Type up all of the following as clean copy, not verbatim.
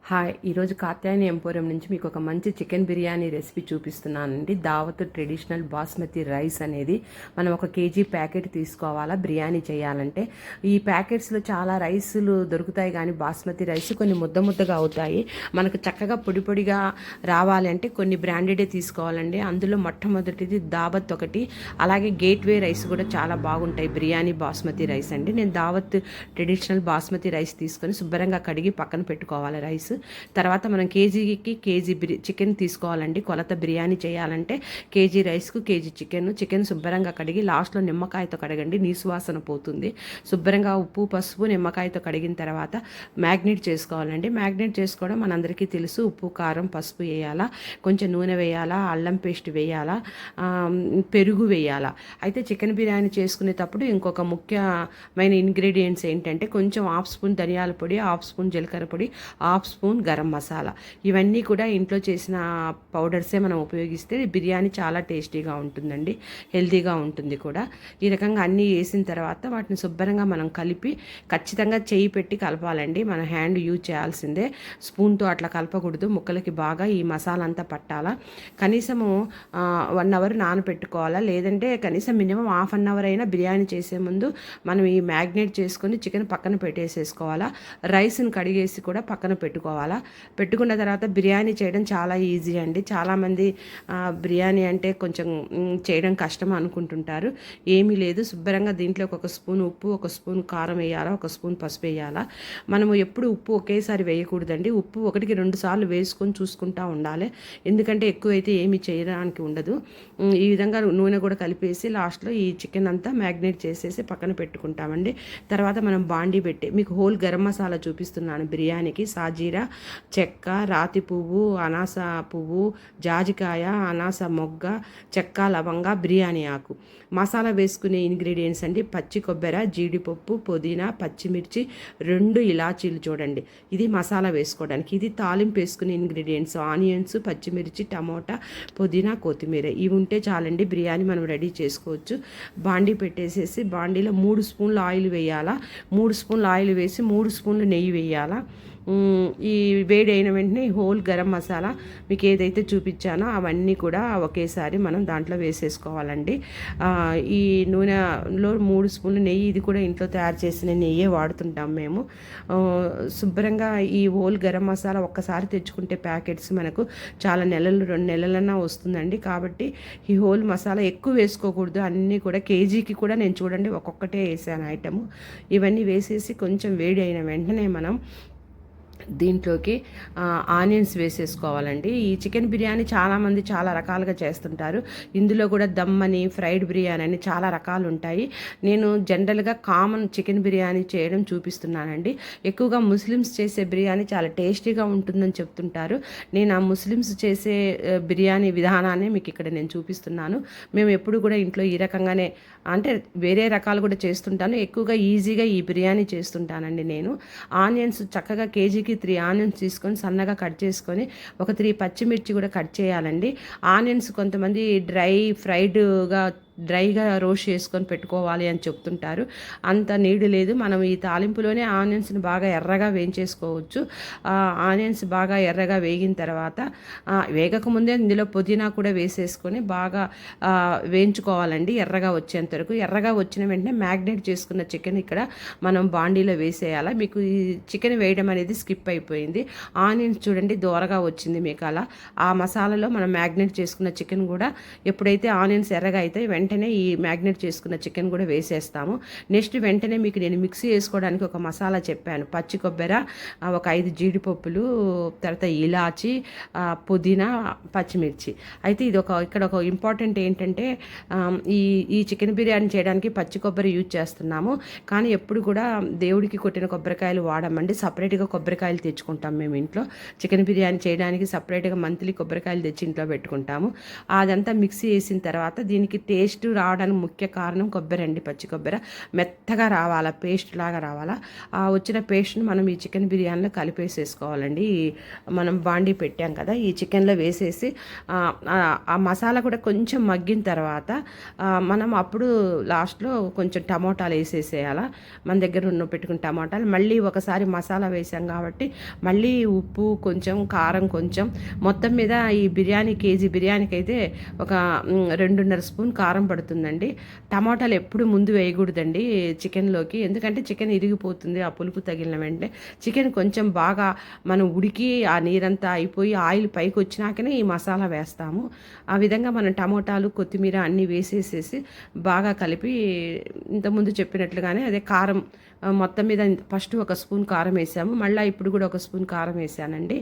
Hi, ఈరోజు Katyayani emporium నుంచి మీకు ఒక మంచి చికెన్ బిర్యానీ రెసిపీ చూపిస్తున్నానండి. దావత్ ట్రెడిషనల్ బాస్మతి రైస్ అనేది మనం 1 కేజీ ప్యాకెట్ తీసుకోవాలా బిర్యానీ చేయాలంటే. ఈ ప్యాకెట్స్లో చాలా రైసులు దొరుకుతాయి, కానీ బాస్మతి రైస్ కొన్ని ముద్దగా అవుతాయి. మనకు చక్కగా పొడి పొడిగా రావాలి అంటే కొన్ని బ్రాండెడే తీసుకోవాలండి. అందులో మొట్టమొదటిది దావత్ ఒకటి, అలాగే గేట్వే రైస్ కూడా చాలా బాగుంటాయి బిర్యానీ బాస్మతి రైస్ అండి. నేను దావత్ ట్రెడిషనల్ బాస్మతి రైస్ తీసుకొని శుభ్రంగా కడిగి పక్కన పెట్టుకోవాలి రైస్. తర్వాత మనం కేజీకి కేజీ చికెన్ తీసుకోవాలండి. కొలత బిర్యానీ చేయాలంటే కేజీ రైస్కు కేజీ చికెన్ శుభ్రంగా కడిగి లాస్ట్లో నిమ్మకాయతో కడగండి, నీసు వాసన పోతుంది. శుభ్రంగా ఉప్పు పసుపు నిమ్మకాయతో కడిగిన తర్వాత మ్యాగ్నేట్ చేసుకోవాలండి. మ్యాగ్నేట్ చేసుకోవడం మనందరికీ తెలుసు. ఉప్పు కారం పసుపు వేయాలా, కొంచెం నూనె వేయాలా, అల్లం పేస్ట్ వేయాలా, పెరుగు వేయాలా. అయితే చికెన్ బిర్యానీ చేసుకునేటప్పుడు ఇంకొక ముఖ్యమైన ఇంగ్రీడియంట్స్ ఏంటంటే కొంచెం హాఫ్ స్పూన్ ధనియాల పొడి, హాఫ్ స్పూన్ జీలకర్ర పొడి, హాఫ్ స్పూన్ గరం మసాలా. ఇవన్నీ కూడా ఇంట్లో చేసిన పౌడర్సే మనం ఉపయోగిస్తే బిర్యానీ చాలా టేస్టీగా ఉంటుందండి, హెల్తీగా ఉంటుంది కూడా. ఈ రకంగా అన్నీ వేసిన తర్వాత వాటిని శుభ్రంగా మనం కలిపి ఖచ్చితంగా చేయి పెట్టి కలపాలండి. మన హ్యాండ్ యూజ్ చేయాల్సిందే, స్పూన్తో అట్లా కలపకూడదు. ముక్కలకి బాగా ఈ మసాలా అంతా పట్టాలా. కనీసము 1 అవర్ నానబెట్టుకోవాలా, లేదంటే కనీసం మినిమం హాఫ్ అన్ అవర్ అయినా బిర్యానీ చేసే ముందు మనం ఈ మ్యాగ్నేట్ చేసుకొని చికెన్ పక్కన పెట్టేసేసుకోవాలా. రైస్ని కడిగేసి కూడా పక్కన పెట్టుకున్న తర్వాత బిర్యానీ చేయడం చాలా ఈజీ అండి. చాలామంది బిర్యానీ అంటే కొంచెం చేయడం కష్టం అనుకుంటుంటారు. ఏమీ లేదు, శుభ్రంగా దీంట్లోకి 1 స్పూన్ ఉప్పు, 1 స్పూన్ కారం వేయాలా, 1 స్పూన్ పసుపు వేయాలా. మనము ఎప్పుడు ఉప్పు ఒకేసారి వేయకూడదండి. ఉప్పు 1కి 2 సార్లు వేసుకొని చూసుకుంటూ ఉండాలి, ఎందుకంటే ఎక్కువైతే ఏమీ చేయడానికి ఉండదు. ఈ విధంగా నూనె కూడా కలిపేసి లాస్ట్లో ఈ చికెన్ అంతా మ్యాగ్నేట్ చేసేసి పక్కన పెట్టుకుంటామండి. తర్వాత మనం బాండీ పెట్టి మీకు హోల్ గరం మసాలా చూపిస్తున్నాను బిర్యానీకి. సాజీరా, చెక్క, రాతి పువ్వు, అనాస పువ్వు, జాజికాయ, అనాస మొగ్గ, చెక్క, లవంగ, బిర్యానీ ఆకు. మసాలా వేసుకునే ఇంగ్రీడియంట్స్ అండి: పచ్చి కొబ్బరి, జీడిపప్పు, పుదీనా, పచ్చిమిర్చి, 2 ఇలాచీలు. చూడండి, ఇది మసాలా వేసుకోవడానికి. ఇది తాలింపు వేసుకునే ఇంగ్రీడియంట్స్: ఆనియన్స్, పచ్చిమిర్చి, టమోటా, పుదీనా, కొత్తిమీర. ఇవి ఉంటే చాలండి, బిర్యానీ మనం రెడీ చేసుకోవచ్చు. బాండీ పెట్టేసేసి బాండీలో 3 స్పూన్లు ఆయిల్ వేయాలా. 3 స్పూన్లు ఆయిల్ వేసి 3 స్పూన్లు నెయ్యి వేయాలా. ఈ వేడి అయిన వెంటనే హోల్ గరం మసాలా మీకు ఏదైతే చూపించానో అవన్నీ కూడా ఒకేసారి మనం దాంట్లో వేసేసుకోవాలండి. ఈ నూనెలో 3 స్పూన్లు నెయ్యి, ఇది కూడా ఇంట్లో తయారు చేసిన నెయ్యే వాడుతుంటాం మేము. శుభ్రంగా ఈ హోల్ గరం మసాలా ఒక్కసారి తెచ్చుకుంటే ప్యాకెట్స్ మనకు చాలా నెలలు 2 నెలలన్నా వస్తుందండి. కాబట్టి ఈ హోల్ మసాలా ఎక్కువ వేసుకోకూడదు. అన్నీ కూడా కేజీకి కూడా నేను చూడండి ఒక్కొక్కటే వేసాను ఐటము. ఇవన్నీ వేసేసి కొంచెం వేడి అయిన వెంటనే మనం దీంట్లోకి ఆనియన్స్ వేసేసుకోవాలండి. ఈ చికెన్ బిర్యానీ చాలామంది చాలా రకాలుగా చేస్తుంటారు. ఇందులో కూడా దమ్ అని, ఫ్రైడ్ బిర్యానీ అని చాలా రకాలు ఉంటాయి. నేను జనరల్గా కామన్ చికెన్ బిర్యానీ చేయడం చూపిస్తున్నానండి. ఎక్కువగా ముస్లిమ్స్ చేసే బిర్యానీ చాలా టేస్టీగా ఉంటుందని చెప్తుంటారు. నేను ఆ ముస్లిమ్స్ చేసే బిర్యానీ విధానాన్ని మీకు ఇక్కడ నేను చూపిస్తున్నాను. మేము ఎప్పుడు కూడా ఇంట్లో ఈ రకంగానే, అంటే వేరే రకాలు కూడా చేస్తుంటాను, ఎక్కువగా ఈజీగా ఈ బిర్యానీ చేస్తుంటానండి నేను. ఆనియన్స్ చక్కగా కేజీకి 3 ఆనియన్స్ తీసుకొని సన్నగా కట్ చేసుకొని 3 పచ్చిమిర్చి కూడా కట్ చేయాలండి. ఆనియన్స్ కొంతమంది డ్రైగా రోస్ట్ చేసుకొని పెట్టుకోవాలి అని చెప్తుంటారు. అంత నీడు లేదు. మనం ఈ తాలింపులోనే ఆనియన్స్ని బాగా ఎర్రగా వేయించేసుకోవచ్చు. ఆనియన్స్ బాగా ఎర్రగా వేగిన తర్వాత వేగకముందే ఇందులో పుదీనా కూడా వేసేసుకొని బాగా వేయించుకోవాలండి ఎర్రగా వచ్చేంత వరకు. ఎర్రగా వచ్చిన వెంటనే మ్యాగ్నేట్ చేసుకున్న చికెన్ ఇక్కడ మనం బాండీలో వేసేయాలి. మీకు ఈ చికెన్ వేయడం అనేది స్కిప్ అయిపోయింది. ఆనియన్స్ చూడండి దోరగా వచ్చింది మీకు. అలా ఆ మసాలాలో మనం మ్యాగ్నేట్ చేసుకున్న చికెన్ కూడా ఎప్పుడైతే ఆనియన్స్ ఎర్రగా అయితే వెంటనే ఈ మ్యాగ్నేట్ చేసుకున్న చికెన్ కూడా వేసేస్తాము. నెక్స్ట్ వెంటనే మీకు నేను మిక్సీ వేసుకోవడానికి ఒక మసాలా చెప్పాను: పచ్చి కొబ్బరి, 5 జీడిపప్పులు, తర్వాత ఇలాచి, పుదీనా, పచ్చిమిర్చి. అయితే ఇక్కడ ఒక ఇంపార్టెంట్ ఏంటంటే ఈ చికెన్ బిర్యానీ చేయడానికి పచ్చి కొబ్బరి యూజ్ చేస్తున్నాము, కానీ ఎప్పుడు కూడా దేవుడికి కొట్టిన కొబ్బరికాయలు వాడమండి. సపరేట్గా కొబ్బరికాయలు తెచ్చుకుంటాం మేము ఇంట్లో. చికెన్ బిర్యానీ చేయడానికి సపరేట్గా మంత్లీ కొబ్బరికాయలు తెచ్చి ఇంట్లో పెట్టుకుంటాము. అదంతా మిక్సీ వేసిన తర్వాత దీనికి టేస్ట్ టేస్ట్ రావడానికి ముఖ్య కారణం కొబ్బరి అండి, పచ్చి కొబ్బరి మెత్తగా రావాలా, పేస్ట్ లాగా రావాలా. ఆ వచ్చిన పేస్ట్ని మనం ఈ చికెన్ బిర్యానీలో కలిపేసేసుకోవాలండి. మనం బాండీ పెట్టాం కదా, ఈ చికెన్లో వేసేసి ఆ మసాలా కూడా కొంచెం మగ్గిన తర్వాత మనం అప్పుడు లాస్ట్లో కొంచెం టమోటాలు వేసేసేయాలా. మన దగ్గర ఉన్న పెట్టుకున్న టమాటాలు మళ్ళీ ఒకసారి మసాలా వేసాం కాబట్టి మళ్ళీ ఉప్పు కొంచెం, కారం కొంచెం, మొత్తం మీద ఈ బిర్యానీ కేజీ బిర్యానీకి అయితే ఒక 2.5 స్పూన్ కారం పడుతుందండి. టమాటాలు ఎప్పుడు ముందు వేయకూడదండి చికెన్లోకి, ఎందుకంటే చికెన్ ఇరిగిపోతుంది ఆ పులుపు తగిలిన వెంటనే. చికెన్ కొంచెం బాగా మనం ఉడికి ఆ నీరంతా అయిపోయి ఆయిల్ పైకి వచ్చినాకనే ఈ మసాలా వేస్తాము. ఆ విధంగా మనం టమోటాలు, కొత్తిమీర అన్నీ వేసేసేసి బాగా కలిపి ఇంతకుముందు చెప్పినట్లుగానే అదే కారం మొత్తం మీద ఫస్ట్ ఒక స్పూన్ కారం వేసాము, మళ్ళీ ఇప్పుడు కూడా ఒక స్పూన్ కారం వేసానండి.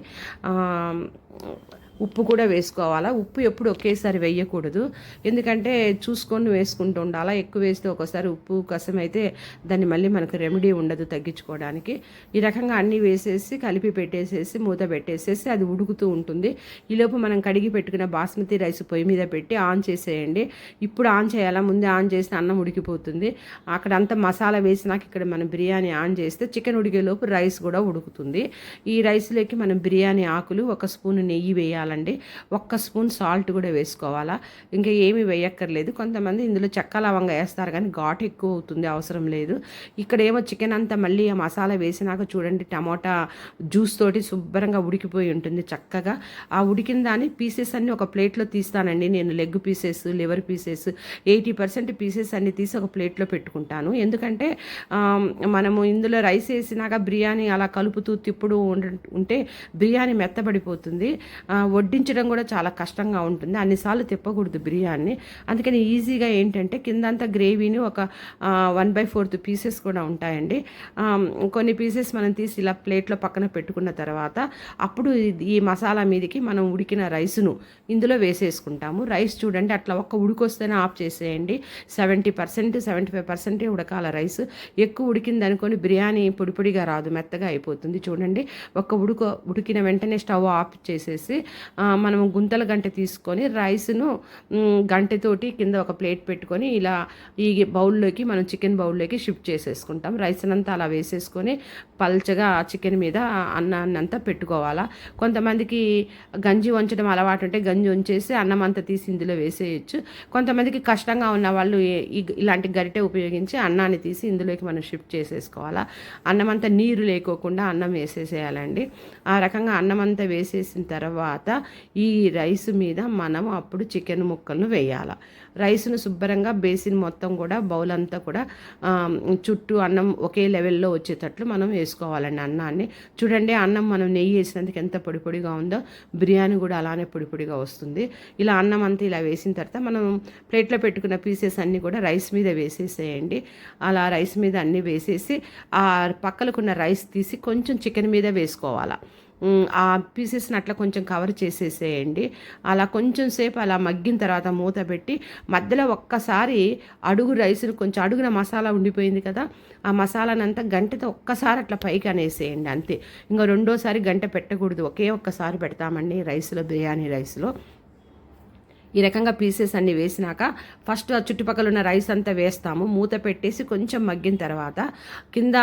ఉప్పు కూడా వేసుకోవాలా. ఉప్పు ఎప్పుడు ఒకేసారి వేయకూడదు, ఎందుకంటే చూసుకొని వేసుకుంటూ ఉండాలా. ఎక్కువ వేస్తే ఒకసారి ఉప్పు కసం అయితే దాన్ని మళ్ళీ మనకు రెమెడీ ఉండదు తగ్గించుకోవడానికి. ఈ రకంగా అన్నీ వేసేసి కలిపి పెట్టేసేసి మూత పెట్టేసేసి అది ఉడుకుతూ ఉంటుంది. ఈలోపు మనం కడిగి పెట్టుకున్న బాస్మతి రైస్ పొయ్యి మీద పెట్టి ఆన్ చేసేయండి. ఇప్పుడు ఆన్ చేయాలా, ముందే ఆన్ చేసిన అన్నం ఉడికిపోతుంది. అక్కడ అంతా మసాలా వేసినాక ఇక్కడ మనం బిర్యానీ ఆన్ చేస్తే చికెన్ ఉడికేలోపు రైస్ కూడా ఉడుకుతుంది. ఈ రైస్లోకి మనం బిర్యానీ ఆకులు, ఒక స్పూన్ నెయ్యి వేయాలి, ఒక్క స్పూన్ సాల్ట్ కూడా వేసుకోవాలా. ఇంకా ఏమి వేయక్కర్లేదు. కొంతమంది ఇందులో చెక్క లవంగా వేస్తారు కానీ ఘాటు ఎక్కువ అవుతుంది, అవసరం లేదు. ఇక్కడేమో చికెన్ అంతా మళ్ళీ ఆ మసాలా వేసినాక చూడండి టమోటా జ్యూస్ తోటి శుభ్రంగా ఉడికిపోయి ఉంటుంది చక్కగా. ఆ ఉడికిన దాన్ని పీసెస్ అన్నీ ఒక ప్లేట్లో తీస్తానండి నేను. Leg pieces, liver pieces 80% pieces అన్నీ తీసి ఒక ప్లేట్లో పెట్టుకుంటాను. ఎందుకంటే మనము ఇందులో రైస్ వేసినాక బిర్యానీ అలా కలుపుతూ తిప్పుడు ఉంటే బిర్యానీ మెత్తబడిపోతుంది. వడ్డించడం కూడా చాలా కష్టంగా ఉంటుంది, అన్నిసార్లు తిప్పకూడదు బిర్యానీ. అందుకని ఈజీగా ఏంటంటే కిందంతా గ్రేవీని ఒక 1/4 పీసెస్ కూడా ఉంటాయండి. కొన్ని పీసెస్ మనం తీసి ఇలా ప్లేట్లో పక్కన పెట్టుకున్న తర్వాత అప్పుడు ఈ మసాలా మీదకి మనం ఉడికిన రైస్ను ఇందులో వేసేసుకుంటాము. రైస్ చూడండి అట్లా ఒక్క ఉడికొస్తేనే ఆఫ్ చేసేయండి. 70%, 75% ఉడకాల రైస్. ఎక్కువ ఉడికింది అనుకొని బిర్యానీ పొడి పొడిగా రాదు, మెత్తగా అయిపోతుంది. చూడండి ఒక్క ఉడికిన వెంటనే స్టవ్ ఆఫ్ చేసేసి మనము గుంతల గంటె తీసుకొని రైస్ను గంటెతోటి కింద ఒక ప్లేట్ పెట్టుకొని ఇలా ఈ బౌల్లోకి, మనం చికెన్ బౌల్లోకి షిఫ్ట్ చేసేసుకుంటాం. రైస్ అంతా అలా వేసేసుకొని పల్చగా చికెన్ మీద అన్నాన్ని అంతా పెట్టుకోవాలా. కొంతమందికి గంజి వంచడం అలవాటు ఉంటే గంజి వంచేసి అన్నం అంతా తీసి ఇందులో వేసేయచ్చు. కొంతమందికి కష్టంగా ఉన్న వాళ్ళు ఇలాంటి గరిటె ఉపయోగించి అన్నాన్ని తీసి ఇందులోకి మనం షిఫ్ట్ చేసేసుకోవాలా. అన్నం అంతా నీరు లేకోకుండా అన్నం వేసేసేయాలండి. ఆ రకంగా అన్నం అంతా వేసేసిన తర్వాత ఈ రైస్ మీద మనం అప్పుడు చికెన్ ముక్కలను వేయాలి. రైస్ను శుభ్రంగా బేసిన్ మొత్తం కూడా బౌల్ అంతా కూడా చుట్టూ అన్నం ఒకే లెవెల్లో వచ్చేటట్లు మనం వేసుకోవాలండి అన్నాన్ని. చూడండి అన్నం మనం నెయ్యి వేసినందుకు ఎంత పొడి పొడిగా ఉందో బిర్యానీ కూడా అలానే పొడి పొడిగా వస్తుంది. ఇలా అన్నం అంతా ఇలా వేసిన తర్వాత మనం ప్లేట్లో పెట్టుకున్న పీసెస్ అన్నీ కూడా రైస్ మీద వేసేసేయండి. అలా రైస్ మీద అన్నీ వేసేసి ఆ పక్కలకున్న రైస్ తీసి కొంచెం చికెన్ మీద వేసుకోవాలి. ఆ పీసెస్ని అట్లా కొంచెం కవర్ చేసేసేయండి. అలా కొంచెం సేపు అలా మగ్గిన తర్వాత మూత పెట్టి మధ్యలో ఒక్కసారి అడుగు రైస్ని కొంచెం అడుగున మసాలా ఉండిపోయింది కదా, ఆ మసాలానంతా గంటతో ఒక్కసారి అట్లా పైకి అనేసేయండి అంతే. ఇంకా రెండోసారి గంట పెట్టకూడదు, ఒకే ఒక్కసారి పెడతామండి రైస్లో, బిర్యానీ రైస్లో. ఈ రకంగా పీసెస్ అన్నీ వేసినాక ఫస్ట్ ఆ చుట్టుపక్కల ఉన్న రైస్ అంతా వేస్తాము. మూత పెట్టేసి కొంచెం మగ్గిన తర్వాత కింద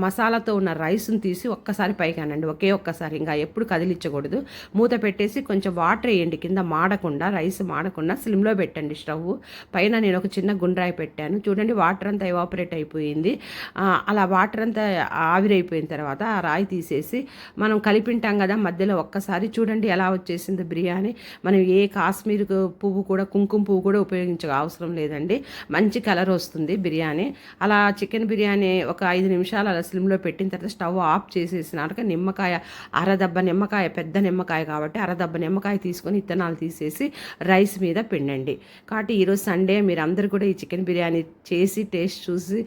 మసాలాతో ఉన్న రైస్ని తీసి ఒక్కసారి పైకి అనండి, ఒకే ఒక్కసారి, ఇంకా ఎప్పుడు కదిలించకూడదు. మూత పెట్టేసి కొంచెం వాటర్ వేయండి కింద, మాడకుండా, రైస్ మాడకుండా స్లిమ్లో పెట్టండి స్టవ్ పైన. నేను ఒక చిన్న గుండ్రాయి పెట్టాను చూడండి, వాటర్ అంతా ఎవాపరేట్ అయిపోయింది. అలా వాటర్ అంతా ఆవిరైపోయిన తర్వాత ఆ రాయి తీసేసి మనం కలిపింటాం కదా మధ్యలో, ఒక్కసారి చూడండి ఎలా వచ్చేసింది బిర్యానీ. మనం ఏ కాశ్మీర్ పువ్వు కూడా, కుంకుమ పువ్వు కూడా ఉపయోగించక అవసరం లేదండి, మంచి కలర్ వస్తుంది బిర్యానీ. అలా చికెన్ బిర్యానీ ఒక 5 నిమిషాలు అలా స్లిమ్లో పెట్టిన తర్వాత స్టవ్ ఆఫ్ చేసేసినాక నిమ్మకాయ, అరదబ్బ నిమ్మకాయ, పెద్ద నిమ్మకాయ కాబట్టి అరదబ్బ నిమ్మకాయ తీసుకొని ఇత్తనాలు తీసేసి రైస్ మీద పిండండి. కాబట్టి ఈరోజు సండే మీరు అందరూ కూడా ఈ చికెన్ బిర్యానీ చేసి టేస్ట్ చూసి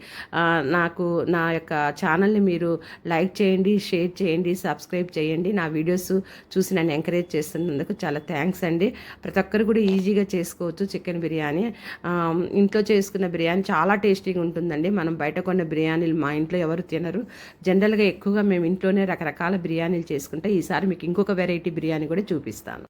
నాకు నా యొక్క ఛానల్ని మీరు లైక్ చేయండి, షేర్ చేయండి, సబ్స్క్రైబ్ చేయండి. నా వీడియోస్ చూసి నన్ను ఎంకరేజ్ చేస్తున్నందుకు చాలా థ్యాంక్స్ అండి. ప్రతి ఒక్కరు కూడా ఈజీగా చేసుకోవచ్చు చికెన్ బిర్యానీ. ఇంట్లో చేసుకున్న బిర్యానీ చాలా టేస్టీగా ఉంటుందండి. మనం బయట కొన్న బిర్యానీలు మా ఇంట్లో ఎవరు తినరు. జనరల్గా ఎక్కువగా మేము ఇంట్లోనే రకరకాల బిర్యానీలు చేసుకుంటే ఈసారి మీకు ఇంకొక వెరైటీ బిర్యానీ కూడా చూపిస్తాను.